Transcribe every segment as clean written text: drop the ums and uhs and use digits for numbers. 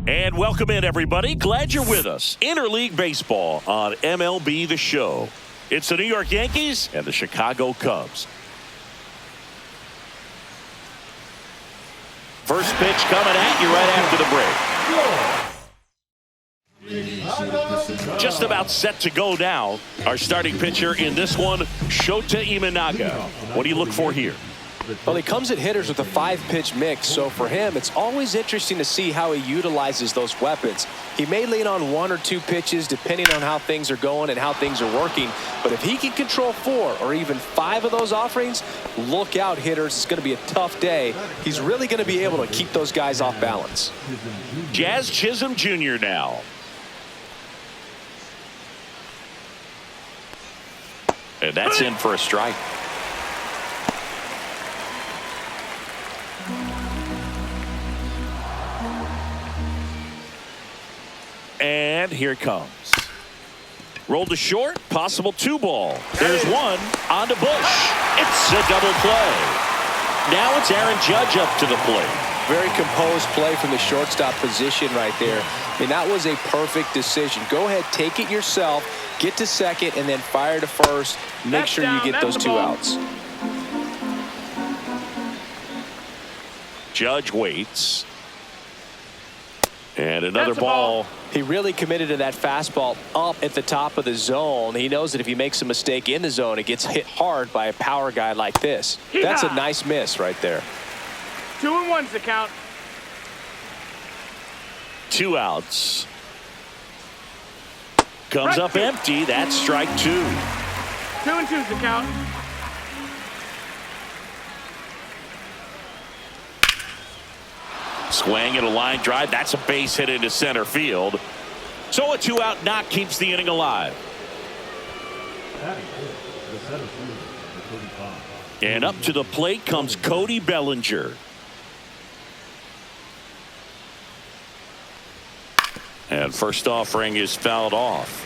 And welcome in, everybody. Glad you're with us. Interleague Baseball on MLB The Show. It's the New York Yankees and the Chicago Cubs. First pitch coming at you right after the break. Just about set to go now. Our starting pitcher in this one, Shota Imanaga. What do you look for here? Well, he comes at hitters with a 5-pitch mix, so for him, it's always interesting to see how he utilizes those weapons. He may lean on 1 or 2 pitches depending on how things are going and how things are working, but if he can control 4 or even 5 of those offerings, look out, hitters. It's going to be a tough day. He's really going to be able to keep those guys off balance. Jazz Chisholm Jr. now. And that's in for a strike. And here it comes. Rolled to short, possible 2-ball. There's one on to Bush. It's a double play. Now it's Aaron Judge up to the plate. Very composed play from the shortstop position right there. I mean, that was a perfect decision. Go ahead, take it yourself, get to second, and then fire to first. Make sure you get those 2 outs. Judge waits. And another ball. He really committed to that fastball up at the top of the zone. He knows that if he makes a mistake in the zone, it gets hit hard by a power guy like this. That's a nice miss right there. 2-1's the count. 2 outs. Comes up empty. That's strike 2. 2-2's the count. Swing and a line drive. That's a base hit into center field. So a 2-out knock keeps the inning alive. And up to the plate comes Cody Bellinger. And first offering is fouled off.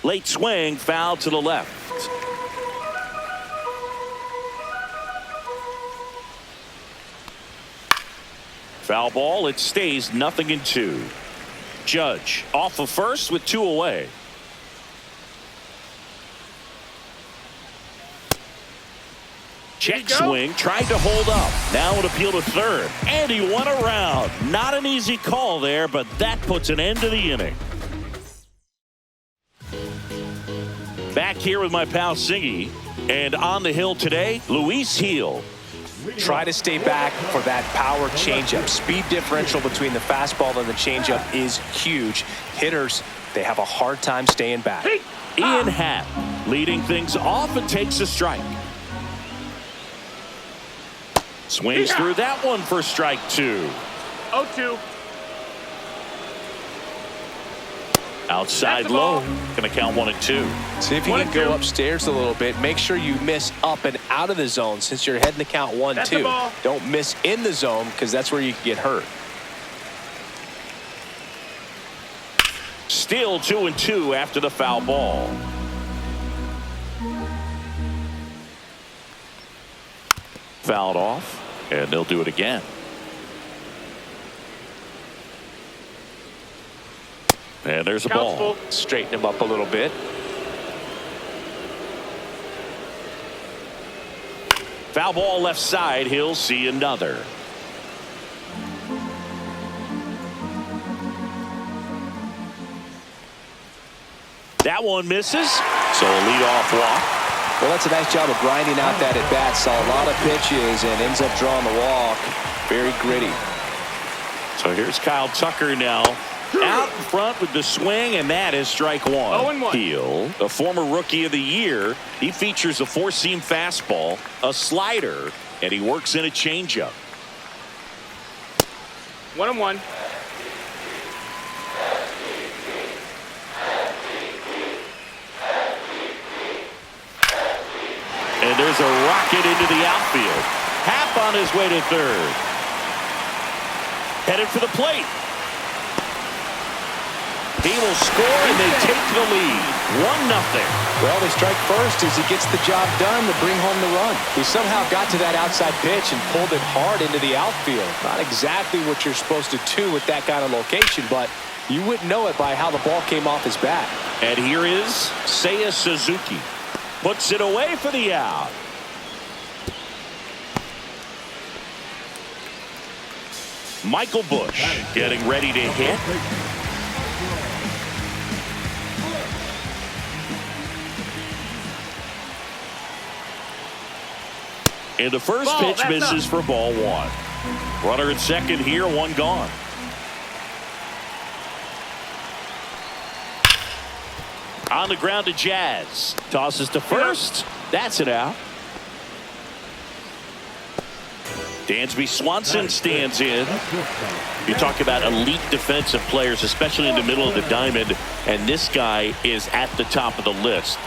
Late swing, foul to the left. Foul ball. It stays 0-2. Judge off of first with 2 away. Check swing, tried to hold up. Now an appeal to third, and he won around. Not an easy call there, but that puts an end to the inning. Back here with my pal Siggy, and on the hill today, Luis Gil. Try to stay back for that power changeup. Speed differential between the fastball and the changeup is huge. Hitters, they have a hard time staying back. Ian Happ leading things off and takes a strike. Swings through that one for strike 2. 0-2. Outside low. Going to count 1 and 2. See if you can go upstairs a little bit. Make sure you miss up and out of the zone since you're heading to count 1-2. Don't miss in the zone because that's where you can get hurt. Still 2 and 2 after the foul ball. Fouled off, and they'll do it again. And there's a ball. Straighten him up a little bit. Foul ball left side. He'll see another. That one misses. So a leadoff walk. Well, that's a nice job of grinding out that at bat. Saw a lot of pitches and ends up drawing the walk. Very gritty. So here's Kyle Tucker now. Out in front with the swing, and that is strike 1. 0-1. Gil, a former rookie of the year. He features a 4-seam fastball, a slider, and he works in a changeup. 1-1. And there's a rocket into the outfield. Happ on his way to third. Headed for the plate. He will score, and they take the lead. 1-0. Well, they strike first as he gets the job done to bring home the run. He somehow got to that outside pitch and pulled it hard into the outfield. Not exactly what you're supposed to do with that kind of location, but you wouldn't know it by how the ball came off his bat. And here is Seiya Suzuki. Puts it away for the out. Michael Bush getting ready to hit. And the first pitch misses for ball one. Runner at second here, one gone. On the ground to Jazz. Tosses to first. That's it out. Dansby Swanson stands in. You talk about elite defensive players, especially in the middle of the diamond, and this guy is at the top of the list.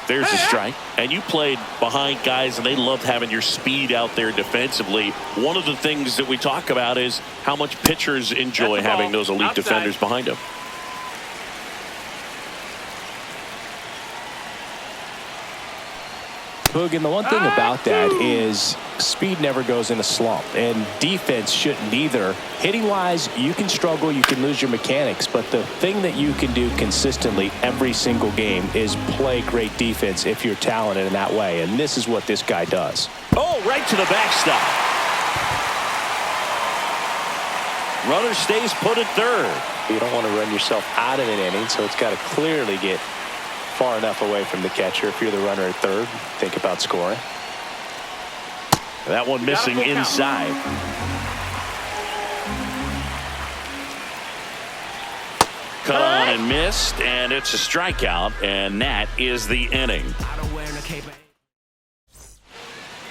There's a strike. And you played behind guys, and they loved having your speed out there defensively. One of the things that we talk about is how much pitchers enjoy having those elite defenders behind them. Boog, and the one thing about that is speed never goes in a slump, and defense shouldn't either. Hitting wise, you can struggle, you can lose your mechanics, but the thing that you can do consistently every single game is play great defense if you're talented in that way, and this is what this guy does. Oh, right to the backstop. Runner stays put at third. You don't want to run yourself out of an inning, so it's got to clearly get far enough away from the catcher. If you're the runner at third, think about scoring. That one missing inside. Cut on and missed, and it's a strikeout, and that is the inning.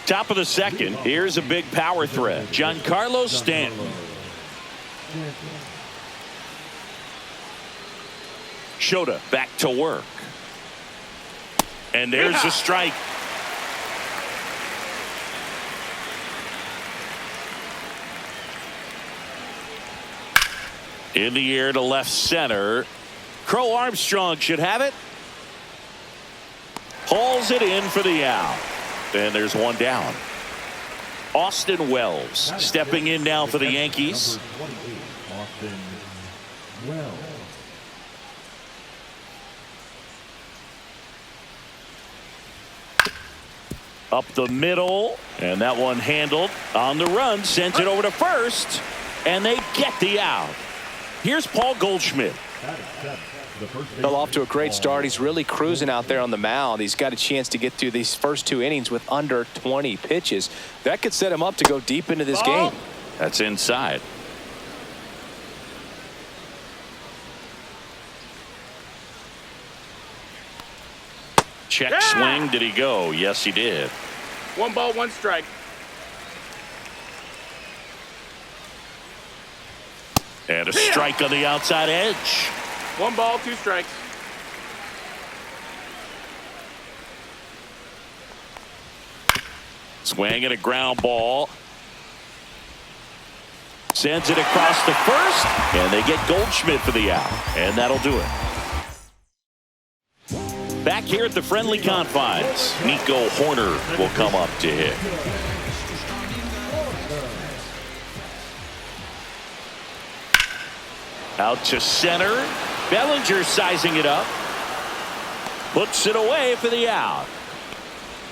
Top of the second, here's a big power threat. Giancarlo Stanton. Shota back to work. And there's a strike. In the air to left center. Crow Armstrong should have it. Hauls it in for the out. And there's one down. Austin Wells stepping in now for the Yankees. Austin Wells. Up the middle, and that one handled on the run, sends it over to first, and they get the out. Here's Paul Goldschmidt. Fell off to a great start. He's really cruising out there on the mound. He's got a chance to get through these first two innings with under 20 pitches. That could set him up to go deep into this game. That's inside. Check swing. Did he go? Yes, he did. 1 ball, 1 strike. And a strike on the outside edge. 1 ball, 2 strikes. Swing and a ground ball. Sends it across to first, and they get Goldschmidt for the out, and that'll do it. Back here at the friendly confines, Nico Horner will come up to hit. Out to center. Bellinger sizing it up. Puts it away for the out.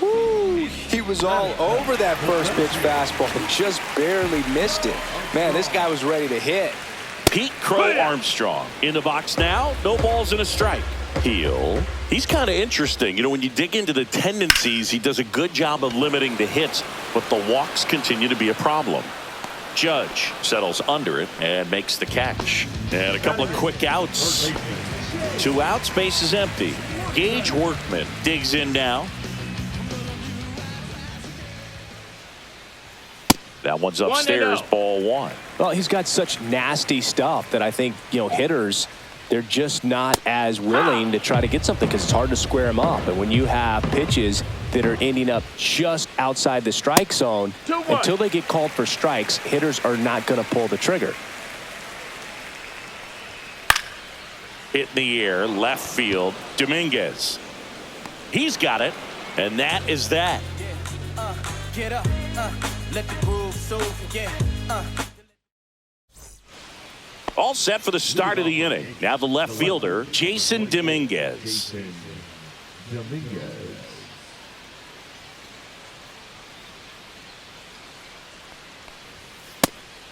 Woo, he was all over that first pitch fastball and just barely missed it. Man, this guy was ready to hit. Pete Crow Armstrong in the box now. No balls and a strike. Heel. He's kind of interesting. You know, when you dig into the tendencies, he does a good job of limiting the hits, but the walks continue to be a problem. Judge settles under it and makes the catch. And a couple of quick outs. 2 outs, base is empty. Gage Workman digs in now. That one's upstairs, ball 1. Well, he's got such nasty stuff that I think, you know, hitters, they're just not as willing to try to get something because it's hard to square him up. And when you have pitches that are ending up just outside the strike zone, until they get called for strikes, hitters are not going to pull the trigger. Hit in the air, left field, Dominguez. He's got it, and that is that. Get up, let the groove soothe, yeah, All set for the start of the inning. Now the left fielder, Jason Dominguez. Jason Dominguez.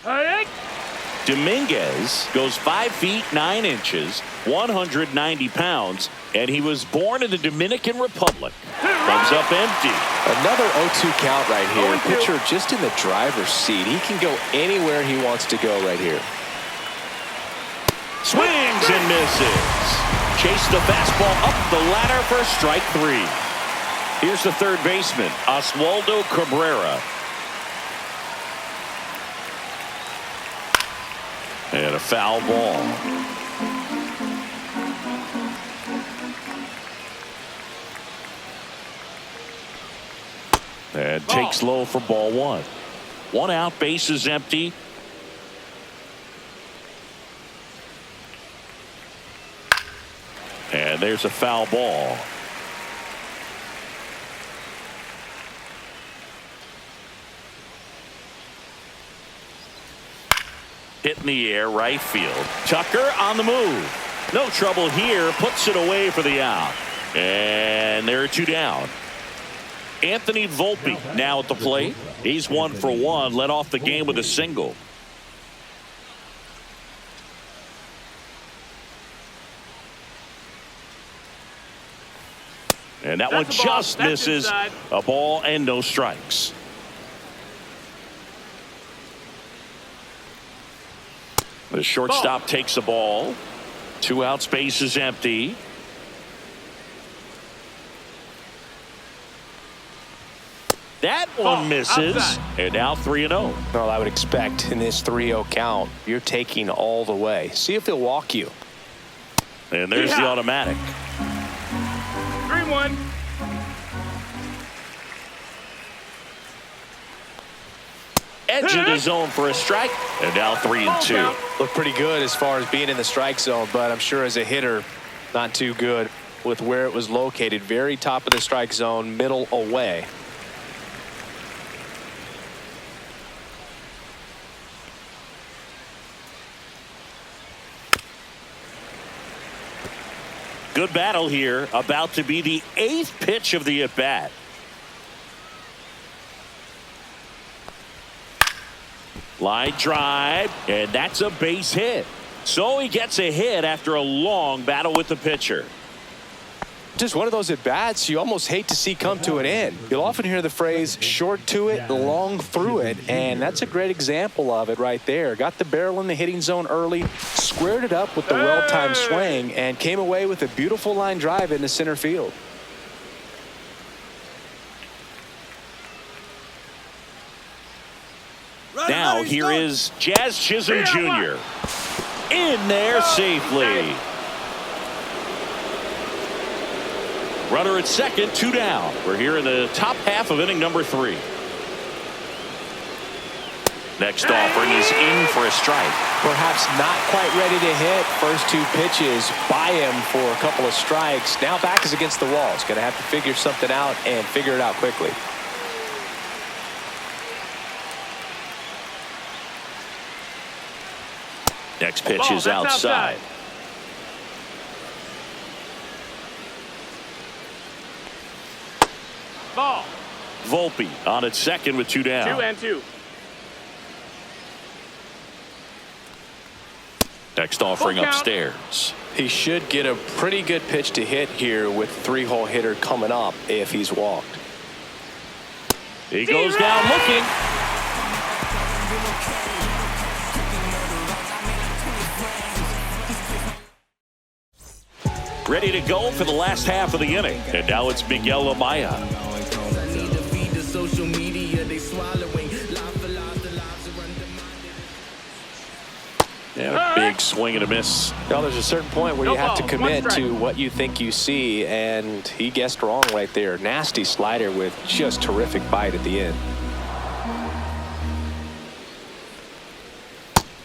Hey! Dominguez goes 5 feet 9 inches, 190 pounds, and he was born in the Dominican Republic. Comes up empty. Another 0-2 count right here. Pitcher just in the driver's seat. He can go anywhere he wants to go right here. Swings and misses. Chase the fastball up the ladder for strike 3. Here's the third baseman, Oswaldo Cabrera. And a foul ball. And takes low for ball 1. 1 out, base is empty. And there's a foul ball. Hit in the air, right field. Tucker on the move. No trouble here. Puts it away for the out. And there are 2 down. Anthony Volpe now at the plate. He's 1 for 1. Led off the game with a single. And that one just misses. A ball and no strikes. The shortstop takes the ball. 2 out, space is empty. That one misses. And now 3-0. Well, I would expect in this 3-0 count, you're taking all the way. See if he'll walk you. And there's the automatic. 3-1. Edge of the zone for a strike. And now 3-2. Look pretty good as far as being in the strike zone, but I'm sure as a hitter, not too good with where it was located. Very top of the strike zone, middle away. Good battle here. About to be the 8th pitch of the at-bat. Line drive, and that's a base hit. So he gets a hit after a long battle with the pitcher. Just one of those at-bats you almost hate to see come to an end. You'll often hear the phrase short to it, long through it, and that's a great example of it right there. Got the barrel in the hitting zone early, squared it up with the well-timed swing, and came away with a beautiful line drive into center field. Now here is Jazz Chisholm Jr. in there safely. Runner at second, 2 down. We're here in the top half of inning number 3. Next offering is in for a strike. Perhaps not quite ready to hit. First 2 pitches by him for a couple of strikes. Now back is against the wall. He's going to have to figure something out and figure it out quickly. Next pitch is outside. Ball. Volpe on at second with 2 down. 2-2. Next offering upstairs. He should get a pretty good pitch to hit here with 3-hole hitter coming up if he's walked. He goes down looking. Ready to go for the last half of the inning. And now it's Miguel Amaya. And a big swing and a miss. Now there's a certain point where you have to commit to what you think you see, and he guessed wrong right there. Nasty slider with just terrific bite at the end.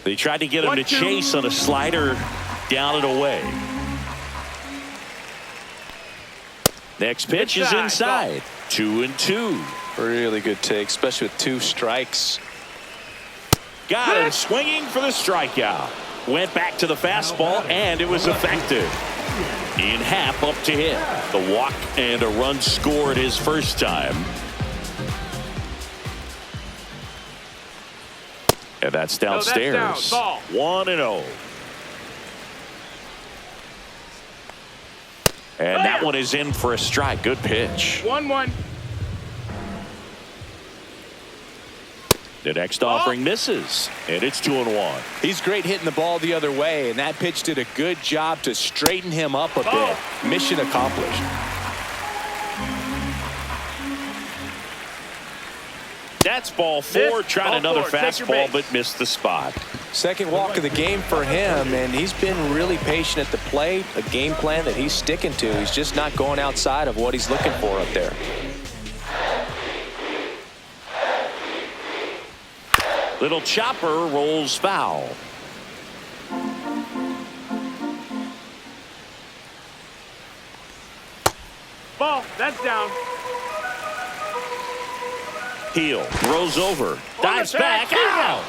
They tried to get him to chase on a slider down and away. Next pitch is inside. 2-2. Really good take, especially with 2 strikes. Got him swinging for the strikeout. Went back to the fastball, and it was effective. In half up to hit. The walk and a run scored his first time. And that's downstairs. That's down. 1-0. And that one is in for a strike. Good pitch. 1-1. The next offering misses, and it's 2-1. He's great hitting the ball the other way, and that pitch did a good job to straighten him up a bit. Mission accomplished. That's ball 4. Tried another fastball, but missed the spot. Second walk of the game for him, and he's been really patient at the plate. A game plan that he's sticking to. He's just not going outside of what he's looking for up there. Little chopper rolls foul. Ball. That's down. Heel throws over. Dives back. Out.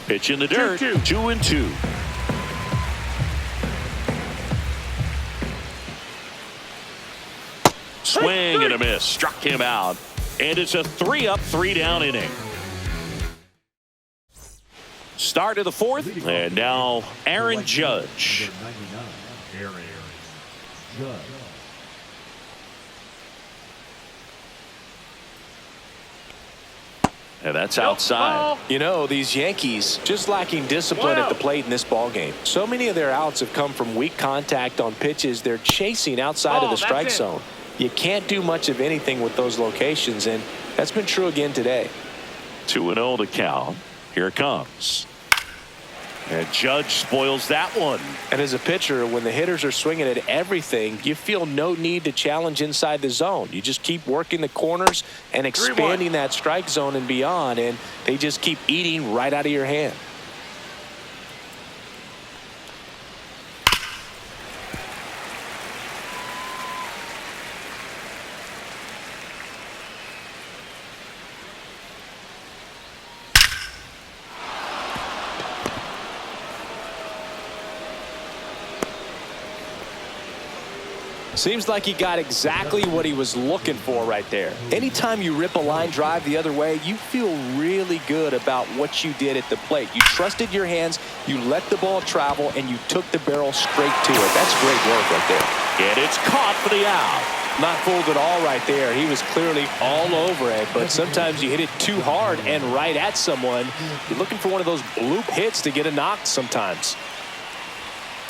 Pitch in the dirt. 2-2. Swing and a miss. Struck him out. And it's a 3-up, 3-down inning. Start of the 4th. And now Aaron Judge. Aaron Judge. And that's outside. You know, these Yankees just lacking discipline at the plate in this ball game. So many of their outs have come from weak contact on pitches they're chasing outside of the strike zone. You can't do much of anything with those locations, and that's been true again today. 2-0 to count. Here it comes. And Judge spoils that one. And as a pitcher, when the hitters are swinging at everything, you feel no need to challenge inside the zone. You just keep working the corners and expanding that strike zone and beyond, and they just keep eating right out of your hand. Seems like he got exactly what he was looking for right there. Anytime you rip a line drive the other way, you feel really good about what you did at the plate. You trusted your hands, you let the ball travel, and you took the barrel straight to it. That's great work right there. And it's caught for the out. Not fooled at all right there. He was clearly all over it, but sometimes you hit it too hard and right at someone. You're looking for one of those bloop hits to get a knock sometimes.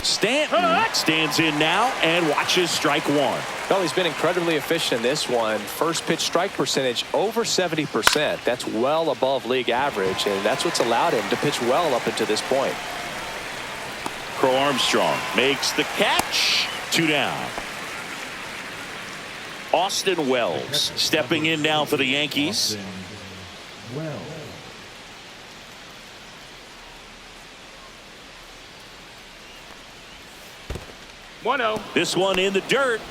Stanton stands in now and watches strike 1. Well, he's been incredibly efficient in this one. First pitch strike percentage over 70%. That's well above league average, and that's what's allowed him to pitch well up until this point. Crow Armstrong makes the catch. 2 down. Austin Wells stepping in now for the Yankees. Wells. This one in the dirt.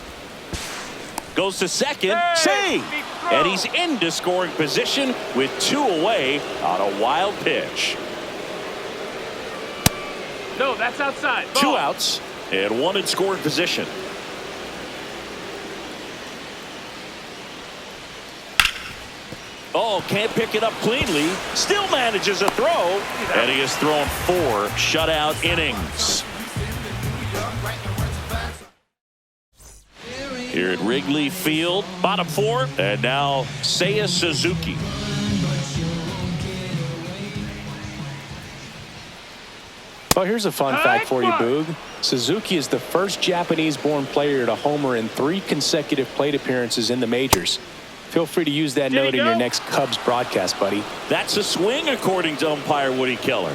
Goes to second. Save. And he's into scoring position with 2 away on a wild pitch. No, that's outside. Ball. 2 outs and 1 in scoring position. Oh, can't pick it up cleanly. Still manages a throw. And he has thrown 4 shutout innings. Here at Wrigley Field, bottom 4, and now Seiya Suzuki. Well, here's a fun fact for you, Boog. Suzuki is the first Japanese-born player to homer in 3 consecutive plate appearances in the majors. Feel free to use that note in your next Cubs broadcast, buddy. That's a swing, according to umpire Woody Keller.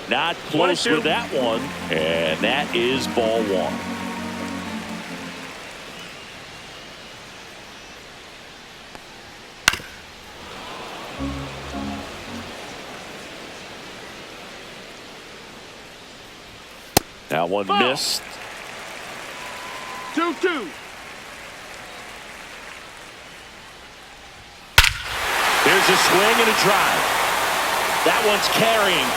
Not close with that one, and that is ball 1. That one Ball. missed. 2-2. There's a swing and a drive. That one's carrying.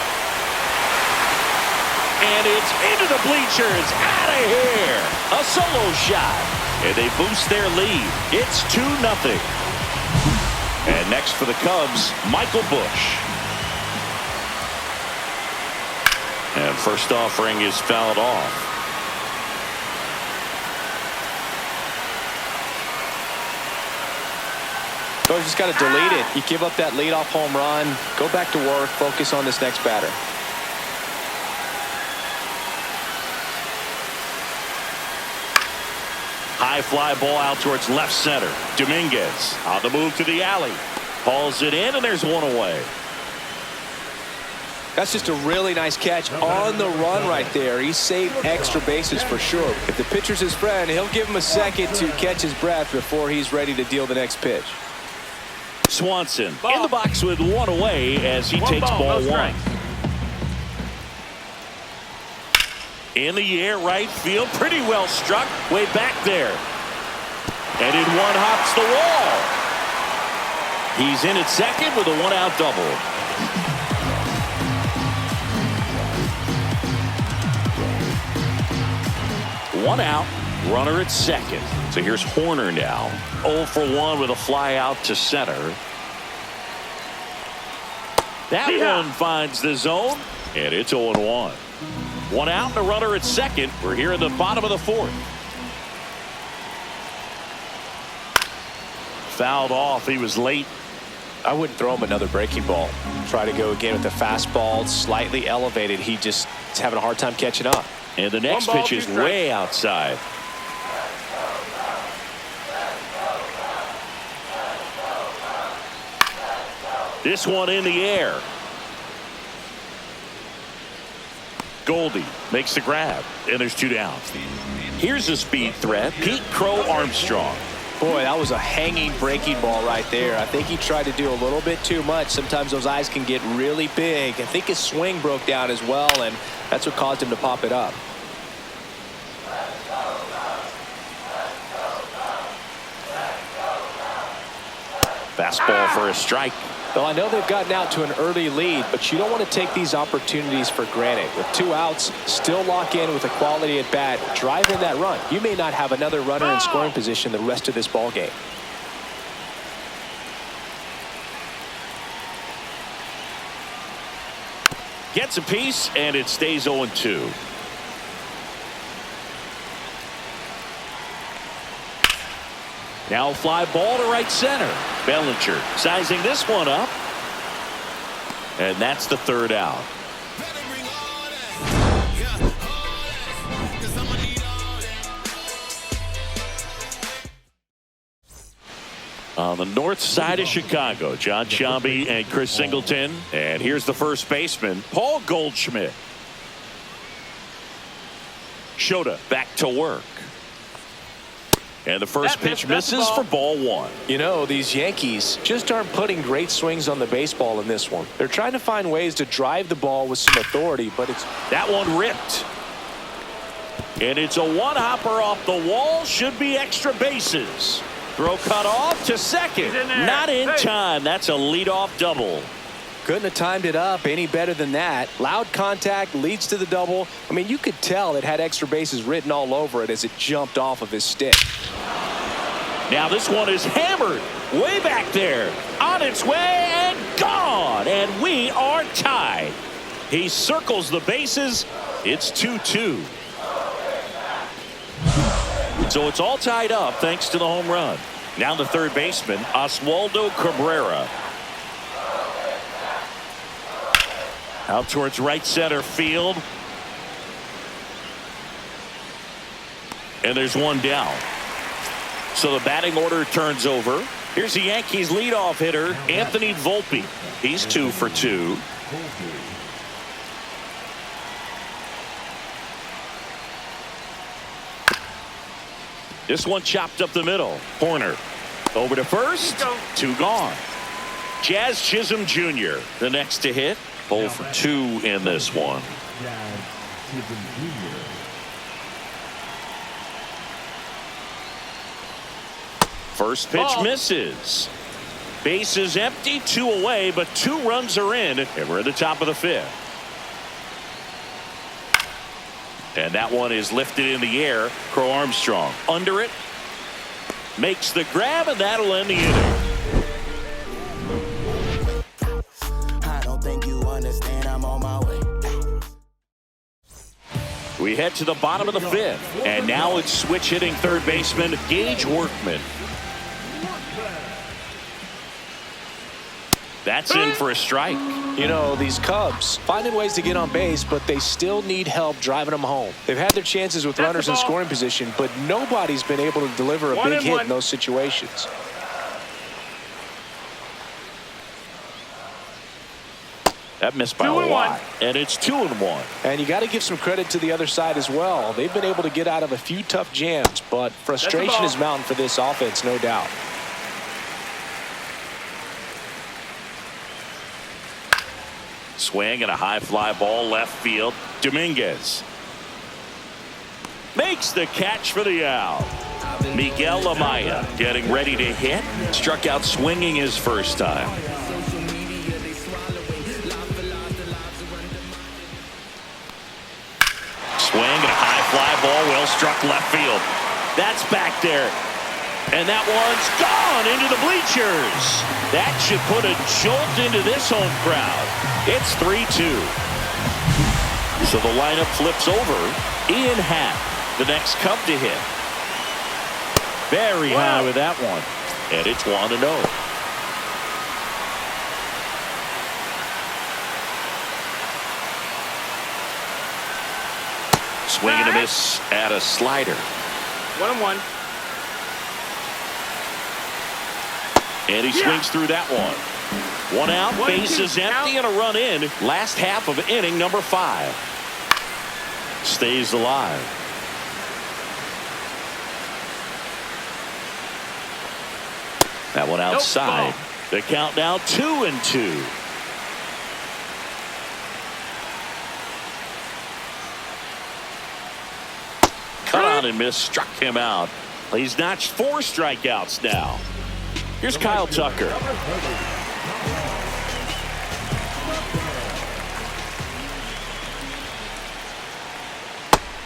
And it's into the bleachers. Out of here. A solo shot. And they boost their lead. It's 2-0. And next for the Cubs, Michael Busch. And first offering is fouled off. So you just got to delete it. You give up that leadoff home run. Go back to work. Focus on this next batter. High fly ball out towards left center. Dominguez on the move to the alley. Hauls it in, and there's one away. That's just a really nice catch on the run right there. He saved extra bases for sure. If the pitcher's his friend, he'll give him a second to catch his breath before he's ready to deal the next pitch. Swanson in the box with one away as he takes ball one. In the air, right field, pretty well struck, way back there. And in one hops the wall. He's in at second with a one-out double. One out, runner at second. So here's Horner now. 0 for 1 with a fly out to center. That one finds the zone, and it's 0-1. One out and a runner at second. We're here in the bottom of the fourth. Fouled off. He was late. I wouldn't throw him another breaking ball. Try to go again with the fastball, slightly elevated. He just is having a hard time catching up. And the next pitch is way outside. This one in the air. Goldie makes the grab, and there's 2 down. Here's a speed threat, Pete Crow Armstrong. Boy, that was a hanging breaking ball right there. I think he tried to do a little bit too much. Sometimes those eyes can get really big. I think his swing broke down as well, and that's what caused him to pop it up. Fastball for a strike. Well, I know they've gotten out to an early lead, but you don't want to take these opportunities for granted. With 2 outs, still lock in with a quality at bat, drive in that run. You may not have another runner in scoring position the rest of this ball game. Gets a piece, and it stays 0-2. Now fly ball to right center. Bellinger sizing this one up. And that's the 3rd out. On the north side of Chicago, John Sciambi and Chris Singleton. And here's the first baseman, Paul Goldschmidt. Shota back to work. And the first pitch misses for ball 1. You know, these Yankees just aren't putting great swings on the baseball in this one. They're trying to find ways to drive the ball with some authority, but it's... That one ripped. And it's a one-hopper off the wall. Should be extra bases. Throw cut off to second. Not in time. That's a leadoff double. Couldn't have timed it up any better than that. Loud contact leads to the double. I mean, you could tell it had extra bases written all over it as it jumped off of his stick. Now this one is hammered way back there. On its way and gone. And we are tied. He circles the bases. It's 2-2. So it's all tied up thanks to the home run. Now the third baseman, Oswaldo Cabrera. Out towards right center field. And there's one down. So the batting order turns over. Here's the Yankees leadoff hitter, Anthony Volpe. He's 2 for 2. This one chopped up the middle. Horner over to first. 2 gone. Jazz Chisholm Jr. the next to hit. 0 for 2 in this one. First pitch Ball. misses. Base is empty, 2 away, but 2 runs are in, and we're at the top of the 5th. And that one is lifted in the air. Crow Armstrong under it. Makes the grab, and that'll end the inning. I don't think you understand, I'm on my way. We head to the bottom of the 5th, and now it's switch hitting third baseman Gage Workman. That's in for a strike. You know, these Cubs finding ways to get on base, but they still need help driving them home. They've had their chances with runners in scoring position, but nobody's been able to deliver a big hit in those situations. That missed by a lot, and it's 2-1. And you got to give some credit to the other side as well. They've been able to get out of a few tough jams, but frustration is mounting for this offense, no doubt. Swing and a high fly ball left field. Dominguez makes the catch for the out. Miguel Amaya getting ready to hit. Struck out swinging his first time. Swing and a high fly ball, well struck left field. That's back there. And that one's gone into the bleachers. That should put a jolt into this home crowd. It's 3-2. So the lineup flips over. Ian Happ, the next Cub to hit. Very high with that one. And it's 1-0. Swing and a miss at a slider. 1-1. And he swings through that one. 1 out, base is empty, and a run in. Last half of inning number 5. Stays alive. That one outside. The count now 2-2. Cut on and miss, struck him out. He's notched 4 strikeouts now. Here's Kyle Tucker.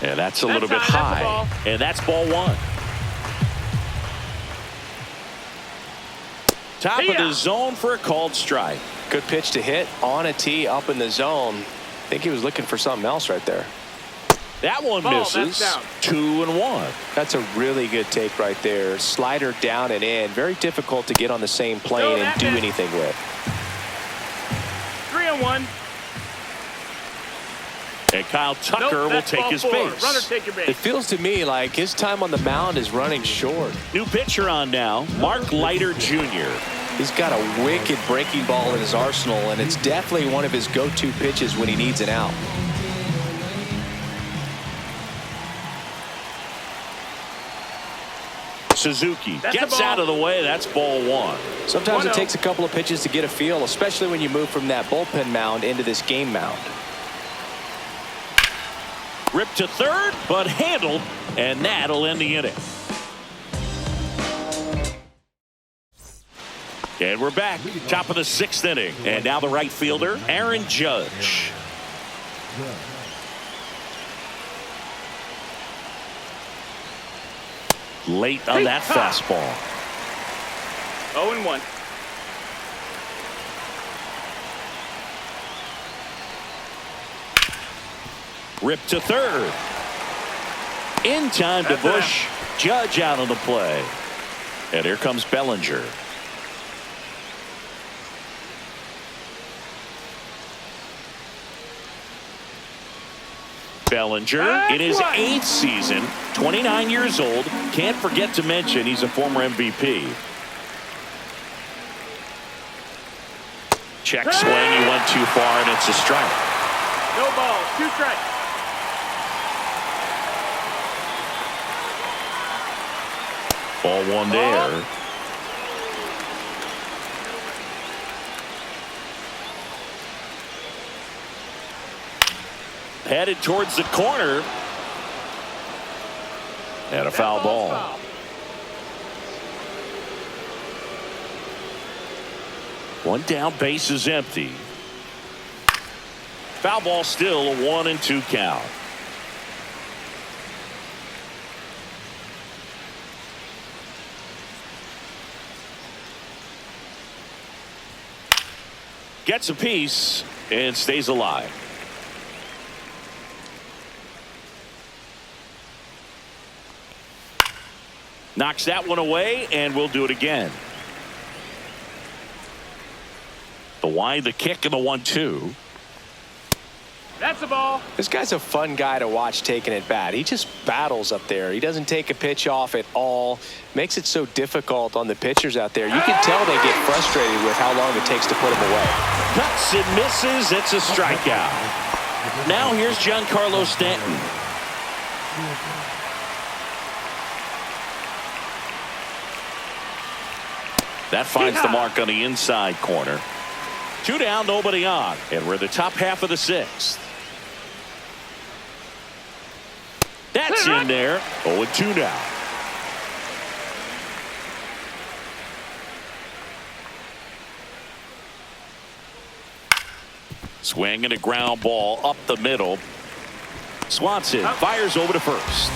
Yeah, that's a little bit high. And that's ball 1. Top of the zone for a called strike. Good pitch to hit on a tee up in the zone. I think he was looking for something else right there. That one misses. 2-1. That's a really good take right there. Slider down and in. Very difficult to get on the same plane and do anything with. 3-1. And Kyle Tucker will take his base. Runner, take your base. It feels to me like his time on the mound is running short. New pitcher on now, Mark Leiter Jr. He's got a wicked breaking ball in his arsenal, and it's definitely one of his go-to pitches when he needs an out. Suzuki gets out of the way. That's ball 1. Sometimes it takes a couple of pitches to get a feel, especially when you move from that bullpen mound into this game mound. Ripped to third, but handled, and that'll end the inning. And we're back, top of the 6th inning. And now the right fielder, Aaron Judge. Late on that fastball. 0-1. Ripped to third. In time to Bush. Judge out on the play. And here comes Bellinger. Bellinger in his 8th season, 29 years old. Can't forget to mention he's a former MVP. Check swing. He went too far, and it's a strike. No ball. 2 strikes. Ball 1 there. headed towards the corner. And a foul ball. One down, base is empty. Foul ball, still a 1-2 count. Gets a piece and stays alive. Knocks that one away, and we'll do it again. The wide, the kick, and the 1-2. That's the ball. This guy's a fun guy to watch taking it bat. He just battles up there. He doesn't take a pitch off at all. Makes it so difficult on the pitchers out there. You can tell they get frustrated with how long it takes to put him away. Cuts and misses. It's a strikeout. Now here's Giancarlo Stanton. That finds the mark on the inside corner. 2 down, nobody on. And we're in the top half of the 6th. That's in there. 0-2 now. Swing and a ground ball up the middle. Swanson fires over to first.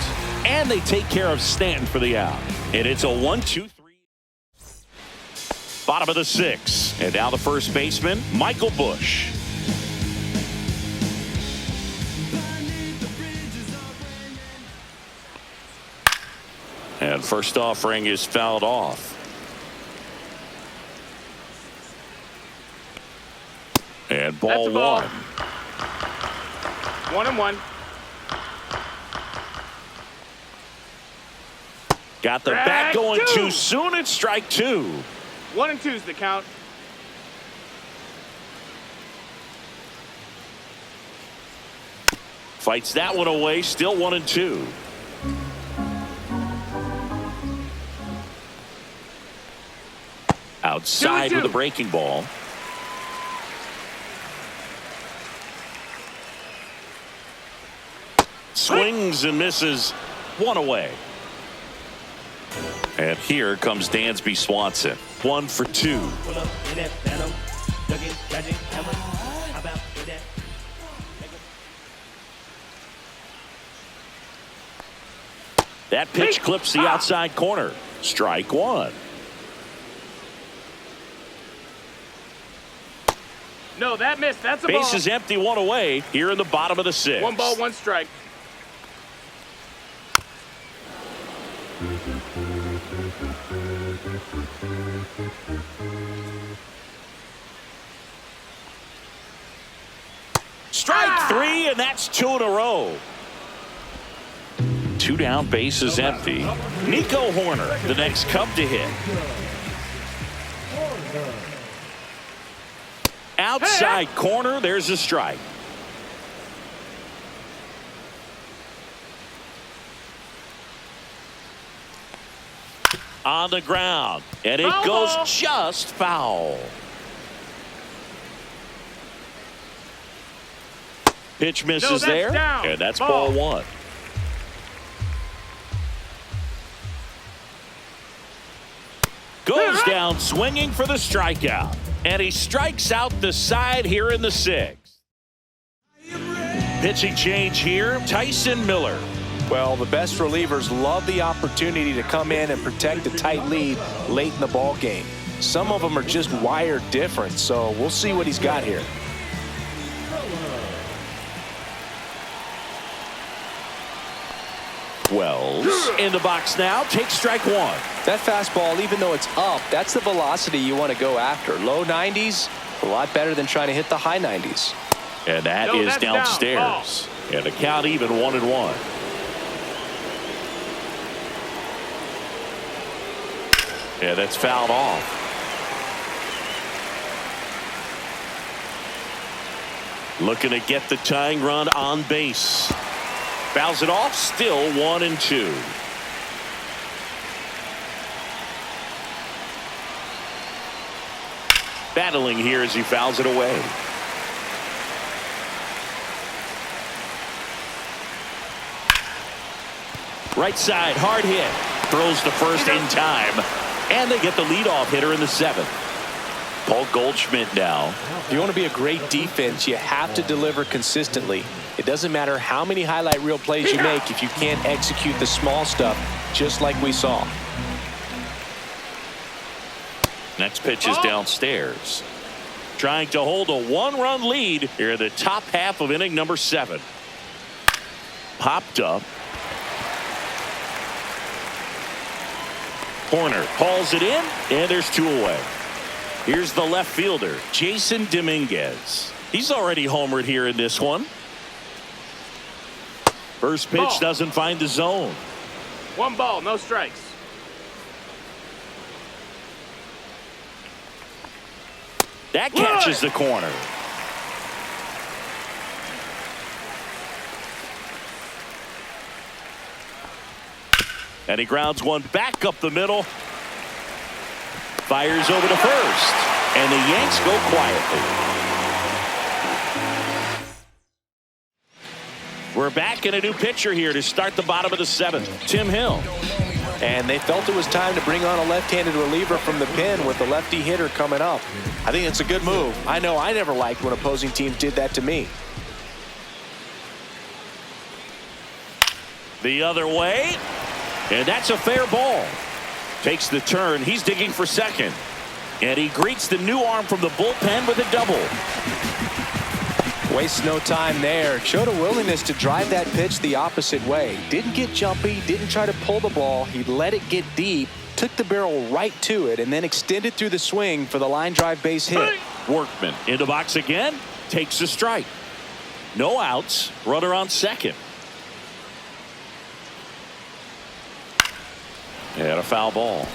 And they take care of Stanton for the out. And it's a 1-2-3. Bottom of the 6th. And now the first baseman, Michael Busch. And first offering is fouled off. And ball ball. 1. 1-1. Got the bat going too soon. It's strike 2. 1-2 is the count. Fights that one away. Still 1-2. Outside 2-2. with a breaking ball. Swings and misses. 1 away. And here comes Dansby Swanson. 1 for 2. That pitch clips the outside corner. Strike 1. No, that missed. That's a ball. Base is empty, 1 away here in the bottom of the 6th. 1 ball, 1 strike. Strike 3, and that's 2 in a row. 2 down, base is empty. Nico Horner, the next Cub to hit. Outside corner, there's a strike. On the ground, and it goes just foul. Pitch misses there, down. and that's ball 1. Goes down swinging for the strikeout. And he strikes out the side here in the 6th. Pitching change here, Tyson Miller. Well, the best relievers love the opportunity to come in and protect a tight lead late in the ball game. Some of them are just wired different, so we'll see what he's got here. Wells in the box now, takes strike 1. That fastball, even though it's up, that's the velocity you want to go after. Low 90s, a lot better than trying to hit the high 90s. And that is downstairs. And the count even 1-1. Yeah, that's fouled off. Looking to get the tying run on base. Fouls it off, still 1-2. Battling here as he fouls it away. Right side, hard hit. Throws to first in time. And they get the leadoff hitter in the 7th. Paul Goldschmidt now. If you want to be a great defense, you have to deliver consistently. It doesn't matter how many highlight reel plays you make if you can't execute the small stuff, just like we saw. Next pitch is downstairs. Trying to hold a 1-run lead here in the top half of inning number 7. Popped up. Corner hauls it in, and there's 2 away. Here's the left fielder, Jason Dominguez. He's already homered here in this one. First pitch doesn't find the zone. 1 ball, no strikes. That catches the corner. And he grounds one back up the middle. Fires over to first. And the Yanks go quietly. We're back in a new pitcher here to start the bottom of the 7th. Tim Hill. And they felt it was time to bring on a left-handed reliever from the pen with the lefty hitter coming up. I think it's a good move. I know I never liked when opposing teams did that to me. The other way. And that's a fair ball. Takes the turn. He's digging for second. And he greets the new arm from the bullpen with a double. Wastes no time there. Showed a willingness to drive that pitch the opposite way. Didn't get jumpy. Didn't try to pull the ball. He let it get deep. Took the barrel right to it and then extended through the swing for the line drive base hit. Workman in the box again. Takes a strike. No outs. Runner on second. And a foul ball.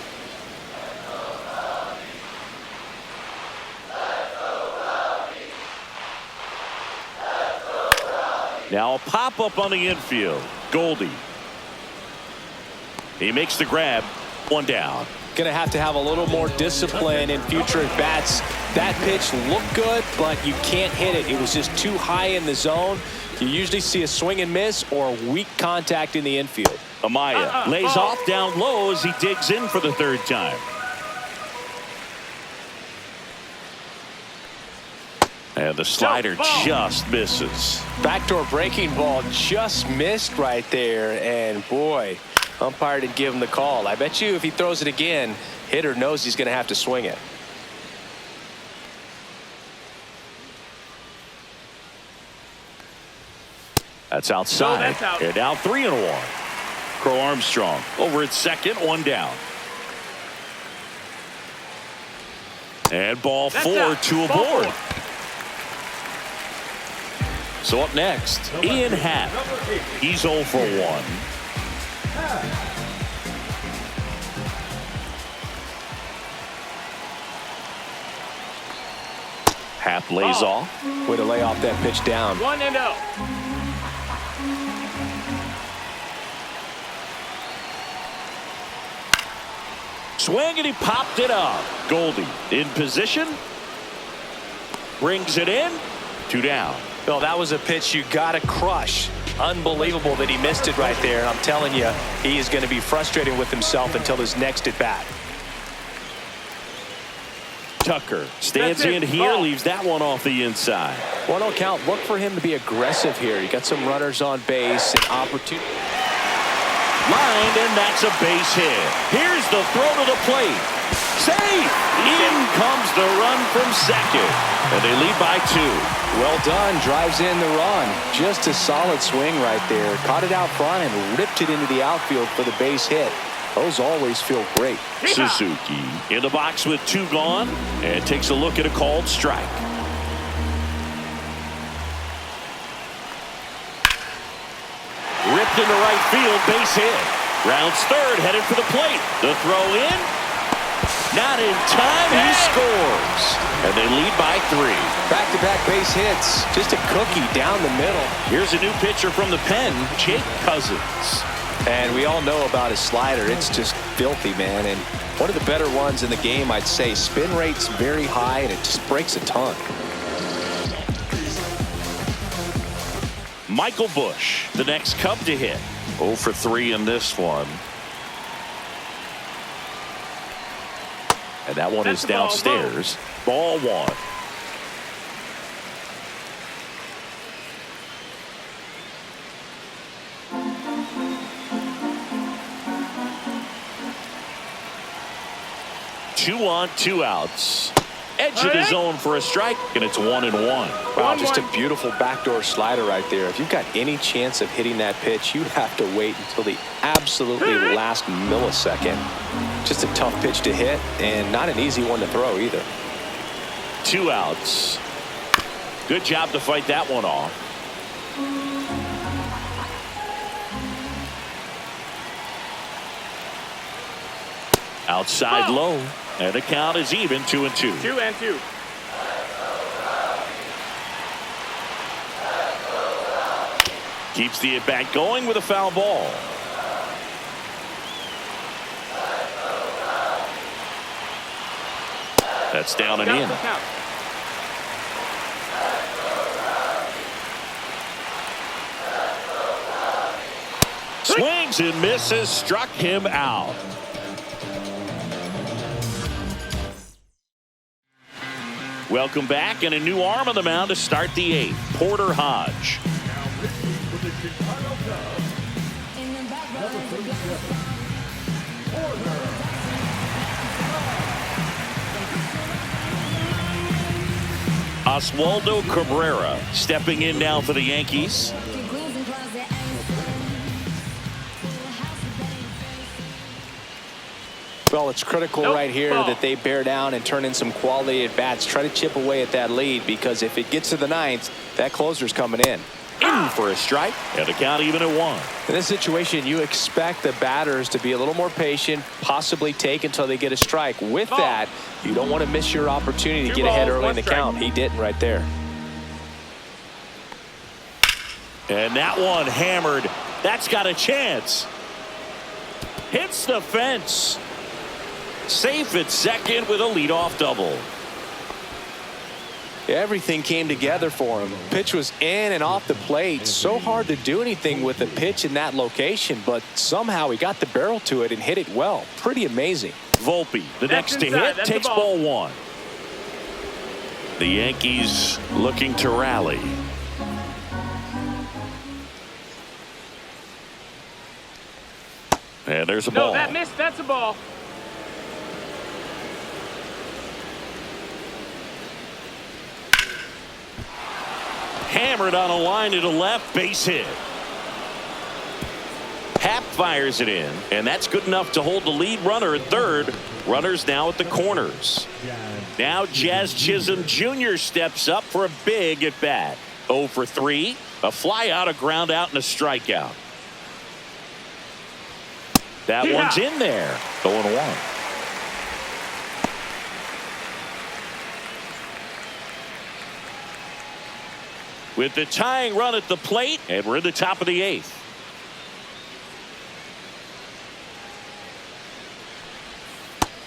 Now a pop-up on the infield. Goldie. He makes the grab. 1 down. Going to have a little more discipline in future at-bats. That pitch looked good, but you can't hit it. It was just too high in the zone. You usually see a swing and miss or weak contact in the infield. Amaya lays off down low as he digs in for the 3rd time. And the slider just misses. Backdoor breaking ball just missed right there. And boy, umpire didn't give him the call. I bet you if he throws it again, hitter knows he's going to have to swing it. That's outside. No, that's out. And now 3-1. Crow Armstrong over at second. 1 down. And ball 4, 2 aboard. So up next, Ian Happ. He's 0 for 1. Happ lays off. Way to lay off that pitch down. 1-0. Swing and he popped it up. Goldie in position. Brings it in. 2 down. Well, that was a pitch you got to crush. Unbelievable that he missed it right there. I'm telling you, he is going to be frustrated with himself until his next at bat. Tucker stands in here, leaves that one off the inside. 1-0 count. Look for him to be aggressive here. You got some runners on base and opportunity. Lined, and that's a base hit. Here's the throw to the plate. Safe. In comes the run from second. And they lead by 2. Well done. Drives in the run. Just a solid swing right there. Caught it out front and ripped it into the outfield for the base hit. Those always feel great. Suzuki in the box with 2 gone and takes a look at a called strike. Ripped into right field, base hit. Rounds third, headed for the plate. The throw in. Not in time, he scores. And they lead by 3. Back-to-back base hits. Just a cookie down the middle. Here's a new pitcher from the pen, Jake Cousins. And we all know about his slider. It's just filthy, man. And one of the better ones in the game, I'd say. Spin rate's very high, and it just breaks a ton. Michael Busch, the next Cub to hit. 0 for 3 in this one. And that one That's is the ball. downstairs. Ball 1. Two on, 2 outs. Edge of the zone for a strike, and it's 1-1. Wow, just a beautiful backdoor slider right there. If you've got any chance of hitting that pitch, you have to wait until the absolutely last millisecond. Just a tough pitch to hit, and not an easy one to throw either. 2 outs. Good job to fight that one off. Outside low, and the count is even 2-2. 2-2. Keeps the at-bat going with a foul ball. That's down and in. Swings and misses, struck him out. Welcome back, and a new arm on the mound to start the 8th. Porter Hodge. Now pitching for the Chicago Cubs, number 37, Porter. Oswaldo Cabrera stepping in now for the Yankees. Well, it's critical right here that they bear down and turn in some quality at bats. Try to chip away at that lead, because if it gets to the 9th, that closer's coming in. In for a strike, and the count even at 1. In this situation, you expect the batters to be a little more patient, possibly take until they get a strike. With that, you don't want to miss your opportunity to get ahead early in the count. He didn't right there. And that one hammered. That's got a chance. Hits the fence. Safe at second with a leadoff double. Everything came together for him. Pitch was in and off the plate. So hard to do anything with a pitch in that location, but somehow he got the barrel to it and hit it well. Pretty amazing. Volpe, the That's next to inside. hit, That's takes the ball. ball 1. The Yankees looking to rally. And there's a ball. No, that missed. That's a ball. Hammered on a line to the left, base hit. Happ fires it in, and that's good enough to hold the lead runner at third. Runners now at the corners. Now Jazz Chisholm Jr. steps up for a big at bat. 0 for 3, a fly out, a ground out, and a strikeout. That one's in there. 0-1. With the tying run at the plate, and we're in the top of the 8th.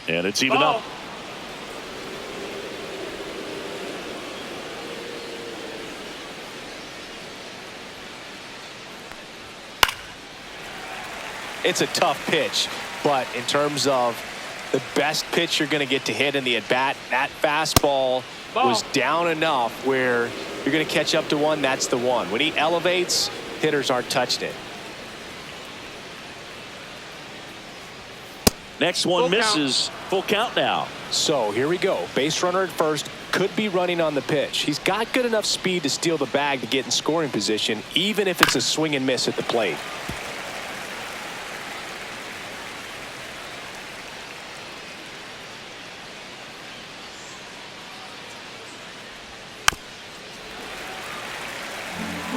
And it's even up. It's a tough pitch, but in terms of the best pitch you're going to get to hit in the at-bat, that fastball was down enough where you're going to catch up to one. That's the one. When he elevates, hitters aren't touching it. Next one misses. Full count now. So here we go. Base runner at first, could be running on the pitch. He's got good enough speed to steal the bag to get in scoring position, even if it's a swing and miss at the plate.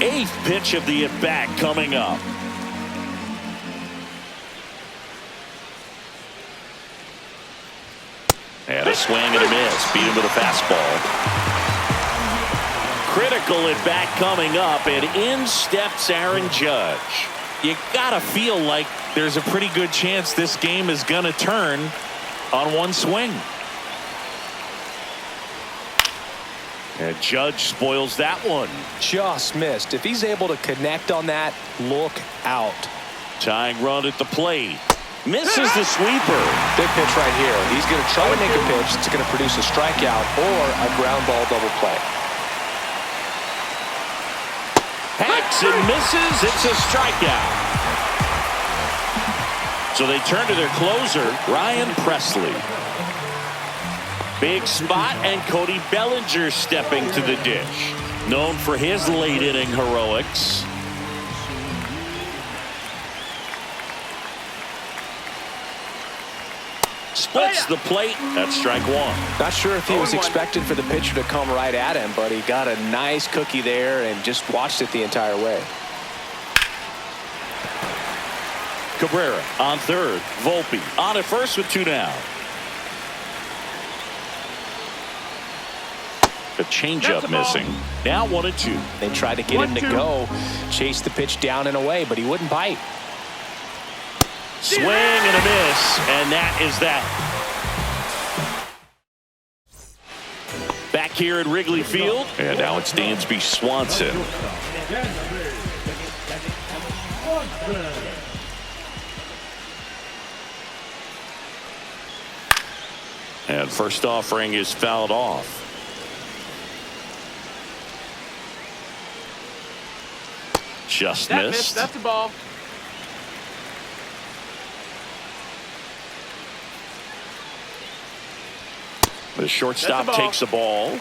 Eighth pitch of the at-bat coming up. And a swing and a miss. Beat him with a fastball. Critical at-bat coming up, and in steps Aaron Judge. You gotta feel like there's a pretty good chance this game is gonna turn on one swing. And Judge spoils that one. Just missed. If he's able to connect on that, look out. Tying run at the plate. Misses the sweeper. Big pitch right here. He's going to try to make a pitch that's going to produce a strikeout or a ground ball double play. Hacks and misses. It's a strikeout. So they turn to their closer, Ryan Presley. Big spot, and Cody Bellinger stepping to the dish. Known for his late inning heroics. Splits the plate. That's strike one. Not sure if he was expecting for the pitcher to come right at him, but he got a nice cookie there and just watched it the entire way. Cabrera on third. Volpe on at first with 2 down. A changeup missing. Now 1-2. They tried to get him to go, chase the pitch down and away, but he wouldn't bite. Swing and a miss, and that is that. Back here at Wrigley Field, and now it's Dansby Swanson. And first offering is fouled off. Just missed. That's the ball. The shortstop takes the ball.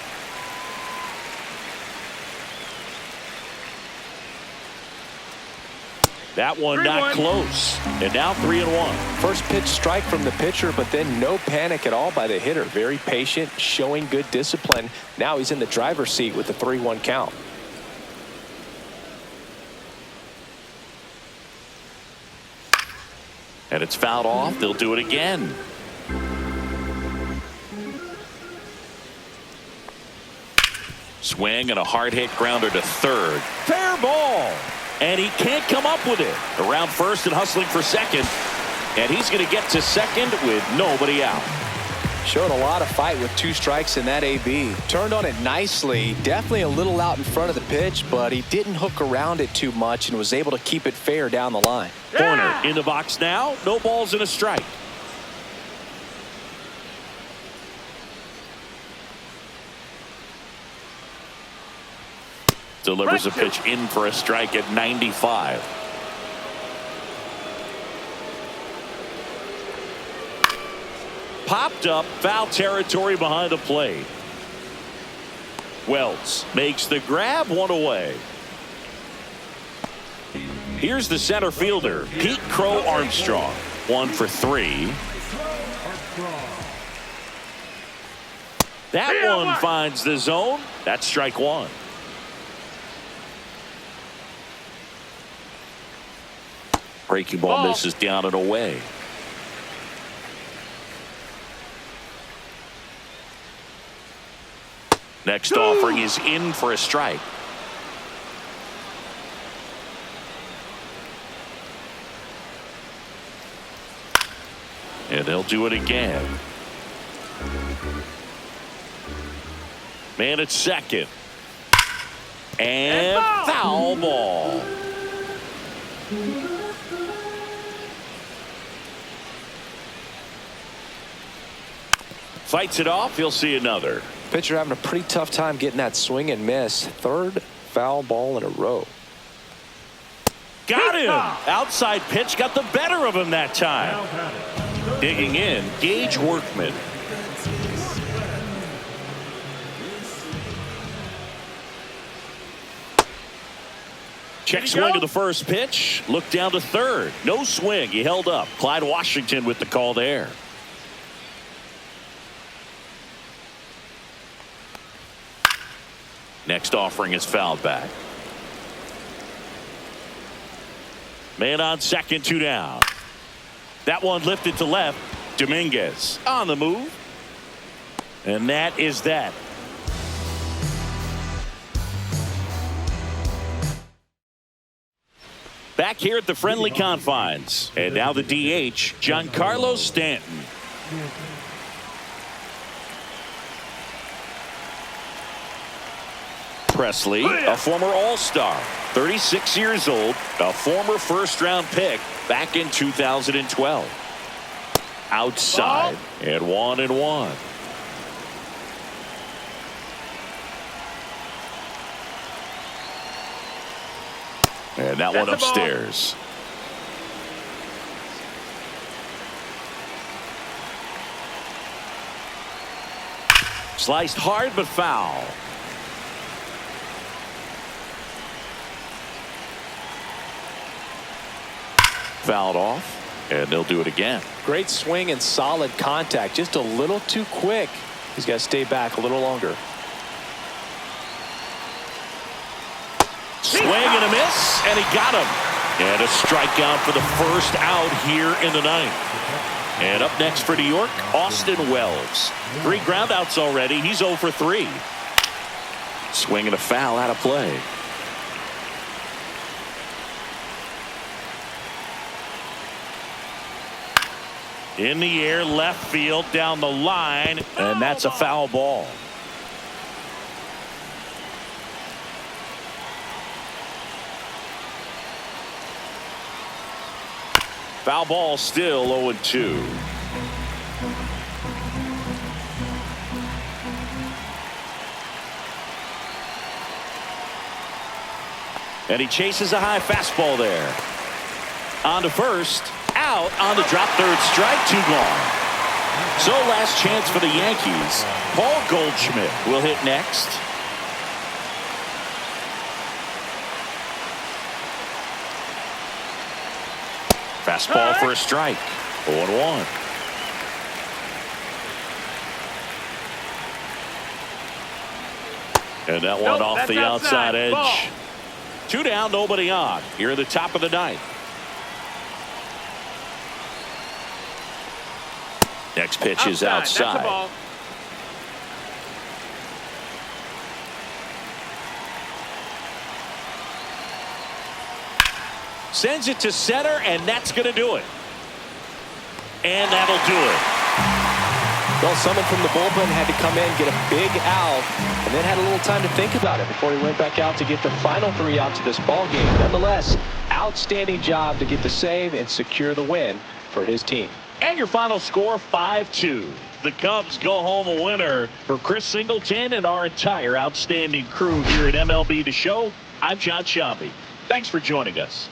That one not close. And now 3-1. First pitch strike from the pitcher, but then no panic at all by the hitter. Very patient, showing good discipline. Now he's in the driver's seat with the 3-1 count. And it's fouled off. They'll do it again. Swing and a hard hit grounder to third. Fair ball. And he can't come up with it. Around first and hustling for second. And he's going to get to second with nobody out. Showed a lot of fight with 2 strikes in that AB. Turned on it nicely. Definitely a little out in front of the pitch, but he didn't hook around it too much and was able to keep it fair down the line. Corner in the box now. No balls and a strike. Delivers a pitch in for a strike at 95. Popped up, foul territory behind the plate. Wells makes the grab, 1 away. Here's the center fielder, Pete Crow Armstrong. 1 for 3. That one finds the zone. That's strike 1. Breaking ball misses down and away. Next offering is in for a strike. And they'll do it again. Man at second. And foul ball. Fights it off. He'll see another. Pitcher having a pretty tough time getting that swing and miss. 3rd foul ball in a row. Got him. Outside pitch got the better of him that time. Digging in, Gage Workman. Check swing of the first pitch. Look down to third. No swing. He held up. Clyde Washington with the call there. Next offering is fouled back. Man on second, 2 down. That one lifted to left. Dominguez on the move. And that is that. Back here at the friendly confines. And now the DH, Giancarlo Stanton. Presley, a former All-Star. 36 years old, a former first-round pick back in 2012. Outside, and 1-1. And that one upstairs. Sliced hard but foul. Fouled off, and they'll do it again. Great swing and solid contact. Just a little too quick. He's got to stay back a little longer. Swing and a miss, and he got him. And a strikeout for the first out here in the ninth. And up next for New York, Austin Wells. 3 groundouts already. He's 0 for 3. Swing and a foul out of play. In the air, left field, down the line, and that's a foul ball. Foul ball, still 0-2. And he chases a high fastball there. On to first. Out on the drop, third strike, 2 gone. So last chance for the Yankees. Paul Goldschmidt will hit next. Fastball for a strike. 0-1. And that one off the outside edge. Ball. 2 down, nobody on. Here at the top of the ninth. Next pitch is outside. That's a ball. Sends it to center, and that's going to do it. And that'll do it. Well, someone from the bullpen had to come in, get a big out, and then had a little time to think about it before he went back out to get the final 3 outs of this ball game. Nonetheless, outstanding job to get the save and secure the win for his team. And your final score, 5-2. The Cubs go home a winner. For Chris Singleton and our entire outstanding crew here at MLB The Show, I'm John Sciambi. Thanks for joining us.